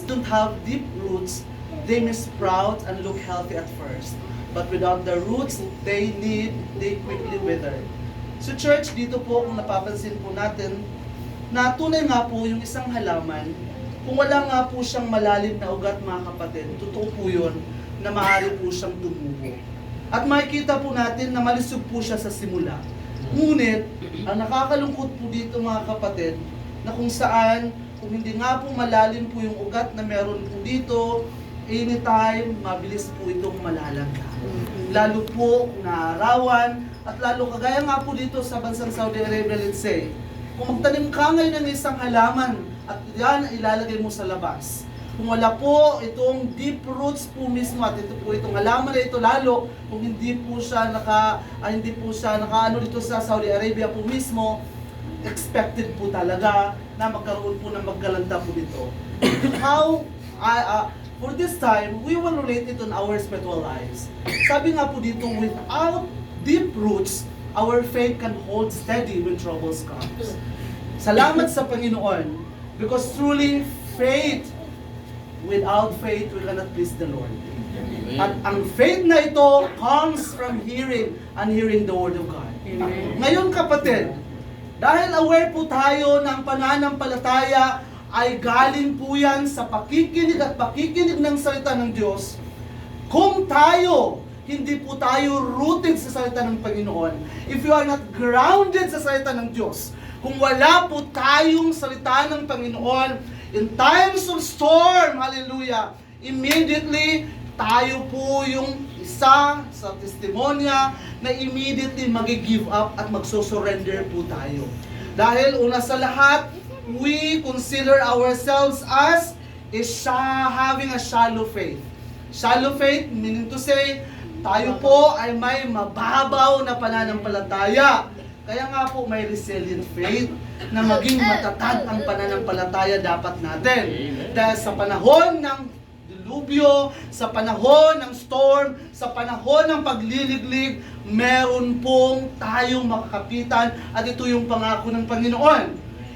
don't have deep roots, they may sprout and look healthy at first. But without the roots they need, they quickly wither. So church, dito po kung napapansin po natin, na tunay nga po yung isang halaman, kung wala nga po siyang malalim na ugat mga kapatid, totoo po yun na maaari po siyang tumubo. At makikita po natin na malisog po siya sa simula. Ngunit, ang nakakalungkot po dito mga kapatid, na kung saan, kung hindi nga po malalim po yung ugat na meron po dito, anytime, mabilis po itong malalagay. Lalo po kung naarawan, at lalo kagaya nga po dito sa bansang Saudi Arabia, let's say, kung magtanim ka ngayon ng isang halaman, at yan ilalagay mo sa labas. Kung wala po itong deep roots po mismo, at ito po itong halaman na ito lalo, kung hindi po siya nakaano dito sa Saudi Arabia po mismo, expected po talaga na magkaroon po ng magkalanta po dito. How, for this time, we will relate it on our spiritual lives. Sabi nga po dito, without deep roots, our faith can hold steady when troubles comes. Salamat sa Panginoon, because truly, without faith, we cannot please the Lord. At ang faith na ito comes from hearing and hearing the Word of God. Ngayon kapatid, dahil aware po tayo ng pananampalataya ay galing po yan sa pakikinig at pakikinig ng salita ng Diyos. Kung tayo, hindi po tayo rooted sa salita ng Panginoon, if you are not grounded sa salita ng Diyos, kung wala po tayong salita ng Panginoon, in times of storm, hallelujah, immediately, tayo po yung isa sa testimonya na immediately mag-give up at magsusurrender po tayo. Dahil una sa lahat, we consider ourselves as having a shallow faith. Shallow faith, meaning to say, tayo po ay may mababaw na pananampalataya. Kaya nga po may resilient faith na maging matatag ang pananampalataya dapat natin. Dahil sa panahon ng dilubyo, sa panahon ng storm, sa panahon ng pagliliglig, meron pong tayong makakapitan at ito yung pangako ng Panginoon.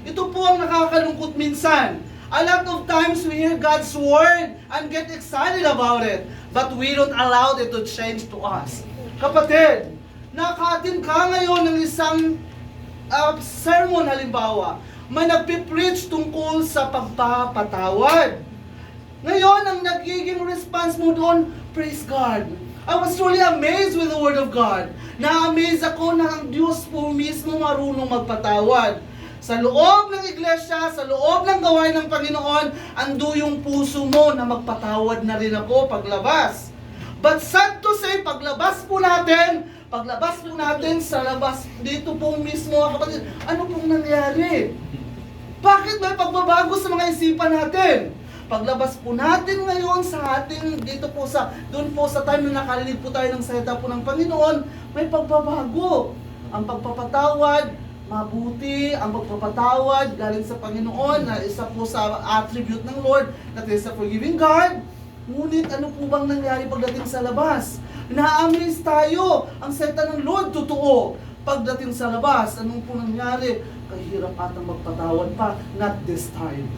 Ito po ang nakakalungkot minsan. A lot of times we hear God's word and get excited about it, but we don't allow it to change to us. Kapatid, naka-attend ka ngayon ng isang sermon halimbawa, may nagpipreach tungkol sa pagpapatawad. Ngayon, ang nagiging response mo doon, praise God. I was truly amazed with the Word of God. Na-amaze ako na ang Diyos po mismo marunong magpatawad. Sa loob ng iglesia, sa loob ng gawain ng Panginoon, ando yung puso mo na magpatawad na rin ako paglabas. But sad to say, paglabas po natin sa labas, dito po mismo, kapatid, ano pong nangyari? Bakit may pagbabago sa mga isipan natin? Paglabas po natin ngayon sa ating, doon po sa time na nakarinig po tayo ng salita po ng Panginoon, may pagbabago. Ang pagpapatawad, mabuti, ang pagpapatawad galing sa Panginoon, na isa po sa attribute ng Lord, that is a forgiving God. Ngunit ano po bang nangyari pagdating sa labas? Na-amaze tayo. Ang salita ng Lord, totoo. Pagdating sa labas, anong po nangyari? Kahirap atang magpatawad pa. Not this time.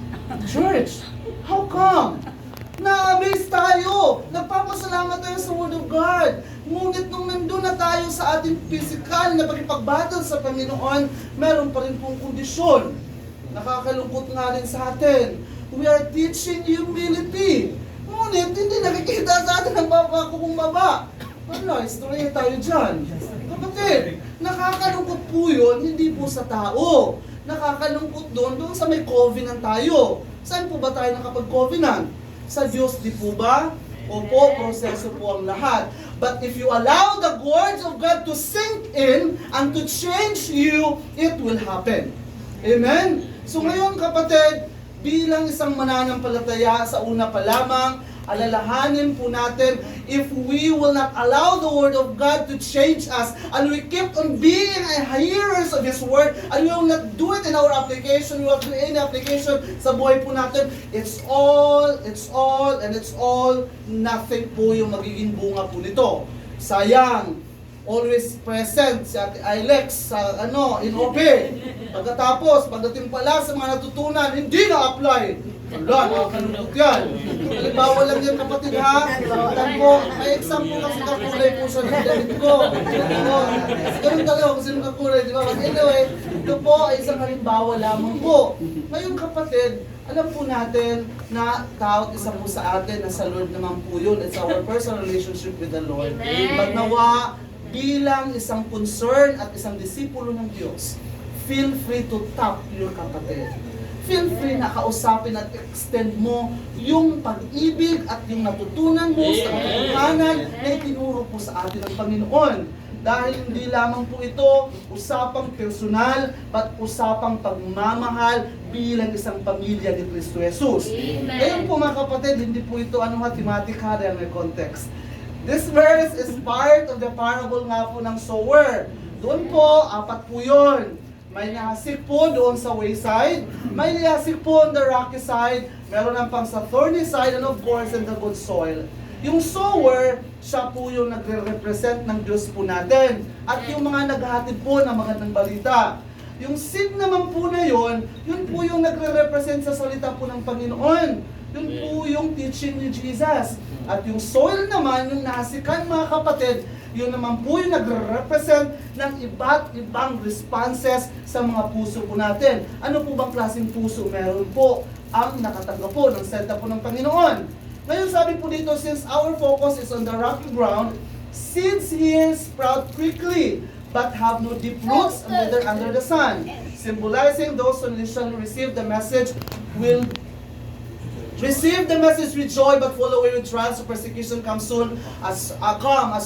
Church, how come? Na-amaze tayo. Nagpapasalamat tayo sa Word of God. Ngunit nung nandun na tayo sa ating physical na pagkipagbattle sa Panginoon, meron pa rin pong kondisyon. Nakakalungkot nga rin sa atin. We are teaching humility. Ngunit hindi nakikita sa atin ang baba. Wala, istorya tayo dyan. Kapatid, nakakalungkot po yun, hindi po sa tao. Nakakalungkot doon sa may covenant tayo. Saan po ba tayo nakapag-covenant? Sa Diyos, di po ba? Opo, proseso po ang lahat. But if you allow the words of God to sink in and to change you, it will happen. Amen? So ngayon kapatid, bilang isang mananampalataya, sa una pa lamang, alalahanin po natin, if we will not allow the Word of God to change us, and we keep on being hearers of His Word, and we will not do it in our application, we will do any application sa buhay po natin, it's all, nothing po yung magiging bunga po nito. Sayang, always present si Ate Ilex sa in OP. Pagkatapos, pagdating pala sa mga natutunan, hindi na-apply. Wala, nakakalungkot yan. Halimbawa lang yan kapatid ha. Tandaan po, may example kasi kakulay po siya ng damit ko. Ganun talaga kung sino kakulay, di ba? But anyway, ito po ay isang halimbawa lamang po. Ngayon kapatid, alam po natin na tawag isa po sa atin na sa Lord naman po yun. It's our personal relationship with the Lord. But nawa, bilang isang concern at isang disipulo ng Diyos, feel free to talk to your kapatid. Feel free na kausapin at extend mo yung pag-ibig at yung natutunan mo sa katotohanan na itinuro po sa atin ng Panginoon. Dahil hindi lamang po ito usapang personal, but usapang pagmamahal bilang isang pamilya ni Kristo Jesus. Ngayon po mga kapatid, hindi po ito mathematic ha, dahil may context. This verse is part of the parable nga po ng sower. Doon po, 4 po yun. May nahasik po doon sa wayside, may nahasik po on the rocky side, meron ang pang sa thorny side, and of course, in the good soil. Yung sower, siya po yung nagre-represent ng Diyos po natin. At yung mga naghahatid po ng magandang balita. Yung seed naman po na yun po yung nagre-represent sa salita po ng Panginoon. Yun po yung teaching ni Jesus. At yung soil naman, yung nahasikan mga kapatid, yun naman po yung nagre-represent ng iba't ibang responses sa mga puso po natin. Ano po bang klaseng puso? Meron po ang nakatanggap po ng salita po ng Panginoon. Ngayon sabi po dito, since our focus is on the rocky ground, seeds here sprout quickly, but have no deep roots under the sun. Symbolizing those who initially receive the message will receive the message with joy, but fall away with trials. So persecution comes soon. As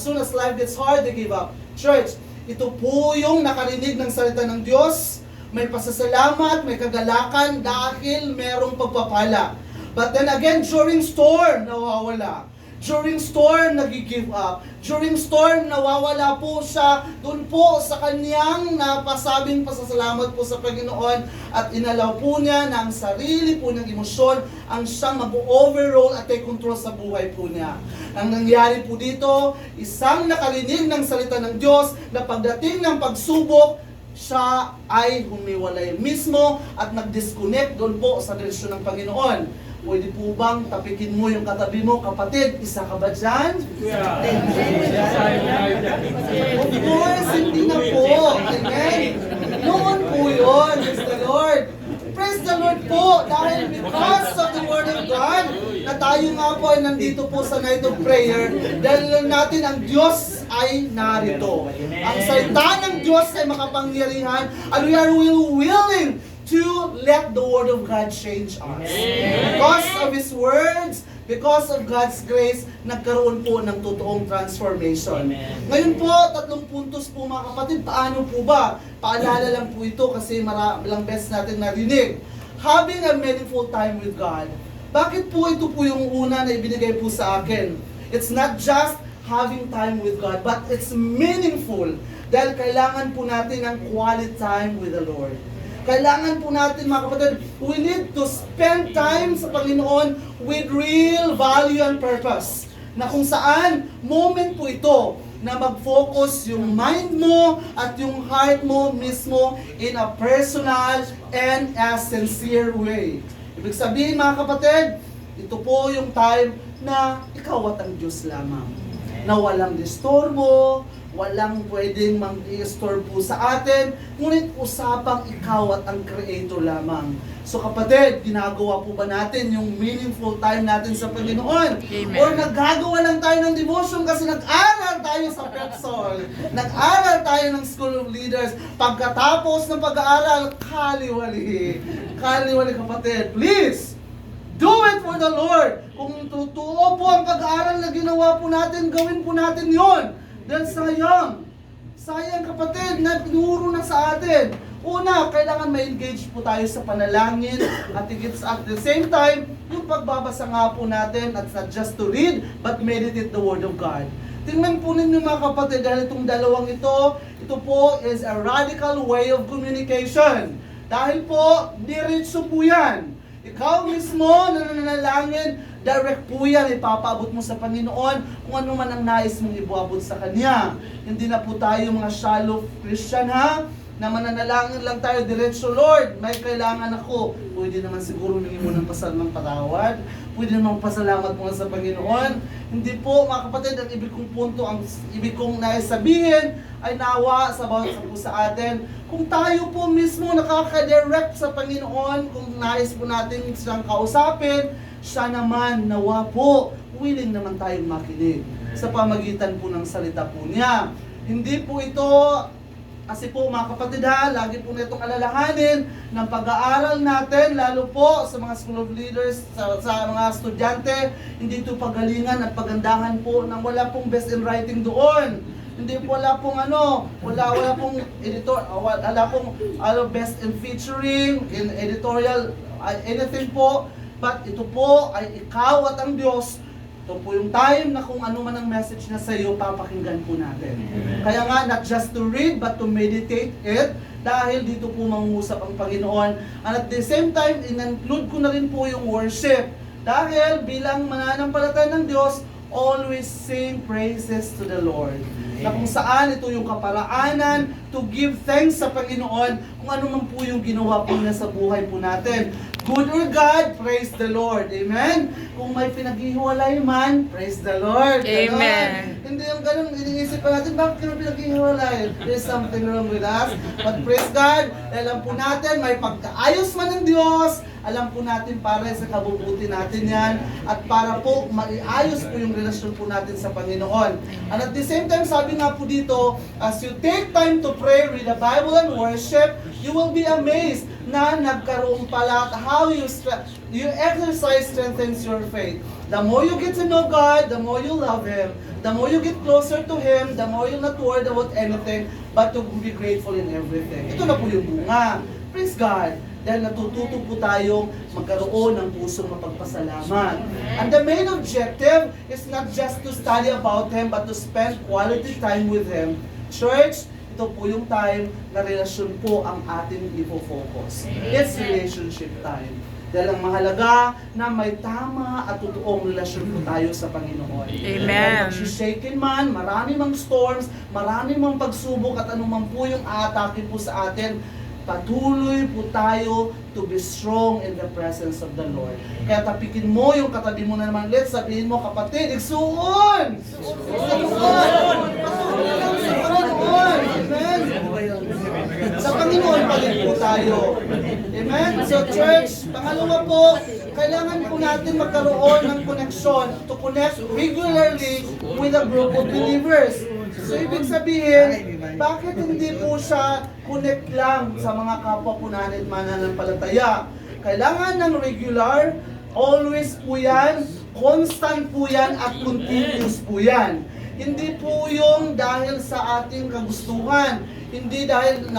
soon as life gets hard, they give up. Church, ito po yung nakarinig ng salita ng Diyos. May pasasalamat, may kagalakan dahil merong pagpapala. But then again, during storm, nawawala. During storm, nag-give up. During storm, nawawala po siya doon po sa kanyang napasabing pasasalamat po sa Panginoon at inalaw po niya na ang sarili po ng emosyon ang siyang mag-overroll at take control sa buhay po niya. Ang nangyari po dito, isang nakarinig ng salita ng Diyos na pagdating ng pagsubok, siya ay humiwalay mismo at nag-disconnect doon po sa direksyon ng Panginoon. Pwede po bang tapikin mo yung katabi mo, kapatid, isa ka ba dyan? Yeah. Of course, hindi na po. Amen. Noon po yun, praise the Lord. Praise the Lord po, dahil because of the Word of God, na tayo nga po ay nandito po sa night of prayer, dahil natin ang Diyos ay narito. Ang salita ng Diyos ay makapangyarihan, and we are willing to let the Word of God change us. Because of His words, because of God's grace, nagkaroon po ng totoong transformation. Ngayon po, 3 puntos po mga kapatid, paano po ba? Paalala lang po ito kasi maraming beses natin narinig. Having a meaningful time with God. Bakit po ito po yung una na ibinigay po sa akin? It's not just having time with God, but it's meaningful. Dahil kailangan po natin ng quality time with the Lord. Kailangan po natin mga kapatid, we need to spend time sa Panginoon with real value and purpose. Na kung saan, moment po ito na mag-focus yung mind mo at yung heart mo mismo in a personal and a sincere way. Ibig sabihin mga kapatid, ito po yung time na ikaw at ang Diyos lamang. Na walang disturbo, walang pwedeng mang-i-store po sa atin, ngunit usapang ikaw at ang Creator lamang. So kapatid, ginagawa po ba natin yung meaningful time natin sa Panginoon? Amen. Or naggagawa lang tayo ng devotion kasi nag-aral tayo sa Pepsol, nag-aral tayo ng School of Leaders, pagkatapos ng pag-aaral, kaliwali. Kaliwali kapatid, please! Do it for the Lord! Kung totoo po ang pag-aaral na ginawa po natin, gawin po natin yon. Dahil sayang kapatid na pinuro na sa atin. Una, kailangan ma-engage po tayo sa panalangin at at the same time, yung pagbabasa nga po natin at not just to read, but meditate the Word of God. Tingnan po ninyo mga kapatid, dahil itong dalawang ito po is a radical way of communication. Dahil po, diretso po yan. Ikaw mismo na nananalangin, direct po yan, ipapaabot mo sa Panginoon kung ano man ang nais mong ibuabot sa Kanya. Hindi na po tayo mga shallow Christian ha. na mananalangin lang tayo diretso, Lord, may kailangan ako. Pwede naman siguro humingi mo ng patawad. Pwede naman pasalamat mo sa Panginoon. Hindi po, mga kapatid, ang ibig kong punto, ang ibig kong naisabihin ay nawa sa bawat isa po sa atin. Kung tayo po mismo nakaka-direct sa Panginoon, kung nais po natin siyang kausapin, siya naman, nawa po, willing naman tayong makinig sa pamagitan po ng salita po niya. Hindi po ito, kasi po mga kapatid ha, lagi po na itong alalahanin ng pag-aaral natin, lalo po sa mga school of leaders, sa mga estudyante, hindi ito pagalingan at pagandahan po nang wala pong best in writing doon. Hindi po wala pong wala pong editor, wala pong best in featuring, in editorial, anything po. But ito po ay ikaw at ang Diyos. Ito po yung time na kung ano man ang message na sa iyo, papakinggan po natin. Amen. Kaya nga, not just to read, but to meditate it, dahil dito po mangungusap ang Panginoon. And at the same time, in-include ko na rin po yung worship. Dahil bilang mananampalataya ng Diyos, always sing praises to the Lord. Na kung saan ito yung kaparaanan to give thanks sa Panginoon kung ano man po yung ginawa po niya sa buhay po natin. Good or God, praise the Lord. Amen? Kung may pinaghihiwalay man, praise the Lord. Amen. Ganon. Hindi yung ganun, iniisip pa natin, bakit kami pinaghihiwalay? There's something wrong with us. But praise God, alam po natin, may pagkaayos man ng Diyos, alam po natin para sa kabubuti natin yan, at para po maiayos po yung relasyon po natin sa Panginoon. And at the same time, sabi nga po dito, as you take time to pray, read the Bible and worship, you will be amazed na nagkaroon pala how you exercise strengthens your faith. The more you get to know God, the more you love Him. The more you get closer to Him, the more you're not worried about anything, but to be grateful in everything. Ito na po yung bunga. Praise God. Dahil natututo po tayong magkaroon ng pusong mapagpasalamat. And the main objective is not just to study about Him, but to spend quality time with Him. Church, ito po yung time na relasyon po ang ating ipo-focus. It's relationship time. Dahil ang mahalaga na may tama at totoong relasyon po tayo sa Panginoon. Amen. Shaken man, marami mang storms, marami mang pagsubok at anuman po yung aatake po sa atin, patuloy po tayo to be strong in the presence of the Lord. Kaya tapikin mo yung katabi mo na naman, let's sabihin mo, kapatid, igsuon! Igsuon! Amen! Sa Panginoon pa rin po tayo. Amen? So church, pangalawa po, kailangan po natin magkaroon ng connection to connect regularly with a group of believers. So ibig sabihin, bakit hindi po siya connect lang sa mga kapwa po natin mananampalataya? Kailangan ng regular, always po yan, constant po yan, at continuous po yan. Hindi po yung dahil sa ating kagustuhan. Hindi dahil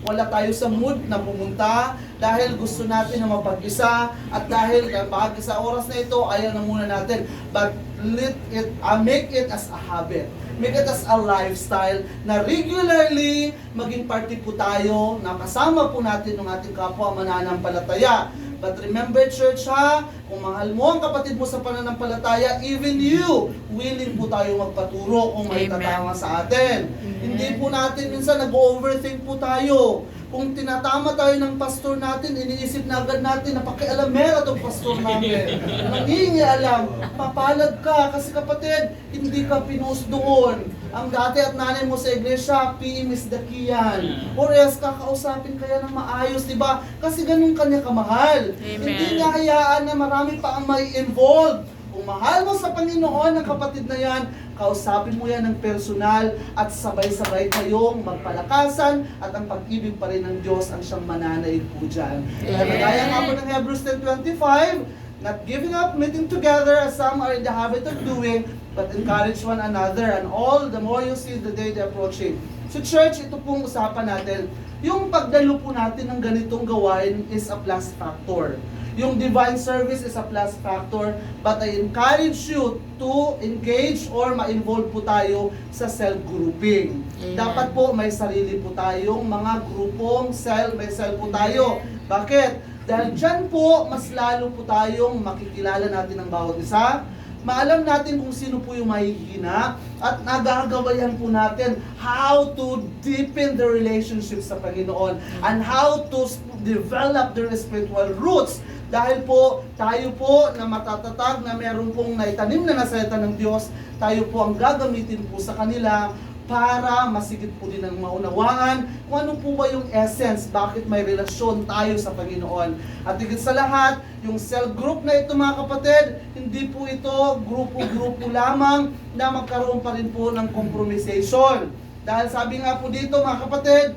wala tayo sa mood na pumunta, dahil gusto natin na mapag-isa, at dahil kapag sa oras na ito, ayaw na muna natin. But make it as a habit. Make it as a lifestyle na regularly maging party po tayo, na kasama po natin ng ating kapwa mananampalataya. But remember church ha, kung mahal mo ang kapatid mo sa pananampalataya, even you, willing po tayo magpaturo kung may tatama sa atin. Hindi po natin minsan nag-overthink po tayo. Kung tinatama tayo ng pastor natin, iniisip na agad natin, napakialamera itong pastor namin. Nangingialam, papalad ka kasi kapatid, hindi ka pinost doon. Ang dati at nanay mo sa iglesia, PM is the key yan. Or else, kakausapin kaya ng maayos, di ba? Kasi ganun kanya kamahal. Amen. Hindi niya hayaan na marami pa ang may involved. Kung mahal mo sa Panginoon ang kapatid na yan, kausapin mo yan ng personal at sabay-sabay kayong magpalakasan at ang pag-ibig pa rin ng Diyos ang siyang mananaig po dyan. Kaya kagaya nga po ng Hebrews 10:25, not giving up, meeting together as some are in the habit of doing, but encourage one another, and all the more you see the day approaching. So church, ito pong usapan natin. Yung pagdalo po natin ng ganitong gawain is a plus factor. Yung divine service is a plus factor, but I encourage you to engage or ma-involve po tayo sa self-grouping. Dapat po may sarili po tayong mga grupong may cell po tayo. Bakit? Dahil dyan po, mas lalo po tayong makikilala natin ang bawat isa, maalam natin kung sino po yung mahihina at nagagabayan po natin how to deepen the relationship sa Panginoon and how to develop their spiritual roots. Dahil po, tayo po na matatatag na meron pong naitanim na salita ng Diyos, tayo po ang gagamitin po sa kanila para masigit po din ang maunawaan kung ano po ba yung essence, bakit may relasyon tayo sa Panginoon. At higit sa lahat, yung cell group na ito mga kapatid, hindi po ito grupo-grupo lamang na magkaroon pa rin po ng compromisation. Dahil sabi nga po dito mga kapatid,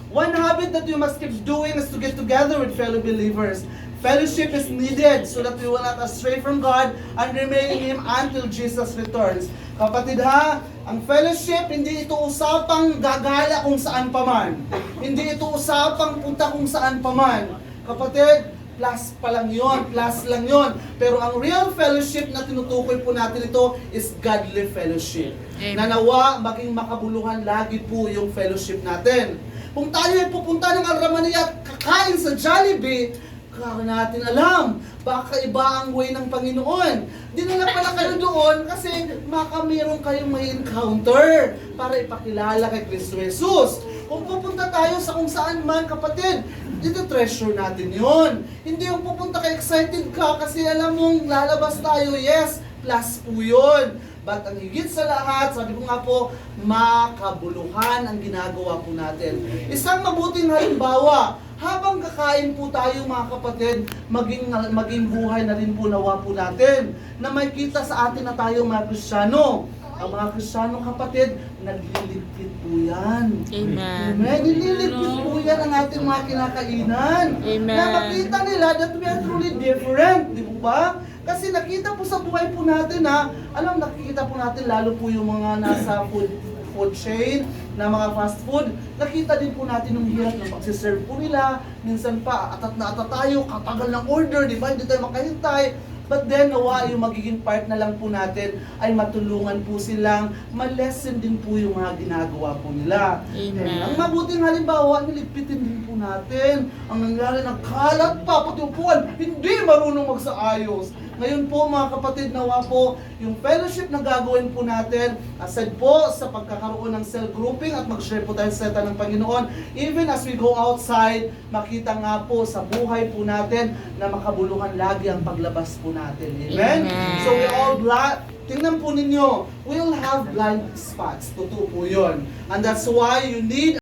one habit that you must keep doing is to get together with fellow believers. Fellowship is needed so that we will not astray from God and remain in Him until Jesus returns. Kapatid ha, ang fellowship, hindi ito usapang gagala kung saan paman. Hindi ito usapang punta kung saan paman. Kapatid, plus pa lang yun, plus lang yun. Pero ang real fellowship na tinutukoy po natin ito is godly fellowship. Amen. Nanawa, maging makabuluhan lagi po yung fellowship natin. Kung tayo ay pupunta ng Alramania at kakain sa Jollibee, kaya natin alam, baka iba ang way ng Panginoon. Dinala pala kayo doon kasi baka meron kayong may encounter para ipakilala kay Kristo Jesus. Kung pupunta tayo sa kung saan man, kapatid, dito treasure natin yon. Hindi yung pupunta ka excited ka kasi alam mong lalabas tayo, yes, plus po yun. But ang higit sa lahat, sabi ko nga po, makabuluhan ang ginagawa po natin. Isang mabuting halimbawa, habang kakain po tayo mga kapatid, maging buhay na rin po nawa po natin na may kita sa atin na tayo mga Kristiyano. Ang mga Kristiyano kapatid, nagliligpit po yan. Amen. Amen. Nililigpit po yan ang ating mga kinakainan. Amen. Na makita nila that we are truly different. Di po ba? Kasi nakita po sa buhay po natin nakikita po natin lalo po yung mga nasa food chain, na mga fast food, nakita din po natin yung hirap ng pagsiserve po nila. Minsan pa, atat na atat tayo, katagal ng order, di ba? Hindi tayo makahintay. But then, nawa yung magiging part na lang po natin ay matulungan po silang ma-lessen din po yung mga ginagawa po nila. Amen. And ang mabuting halimbawa, niligpitin din po natin. Ang nangyari, nagkalat pa, pati upuan, hindi marunong magsaayos. Ngayon po mga kapatid, nawa po yung fellowship na gagawin po natin, aside po sa pagkakaroon ng cell grouping at mag-share po tayo sa salita ng Panginoon, even as we go outside, makita nga po sa buhay po natin na makabuluhan lagi ang paglabas po natin. Amen? Amen. So we all tingnan po ninyo, we'll have blind spots. Totoo po yun. And that's why you need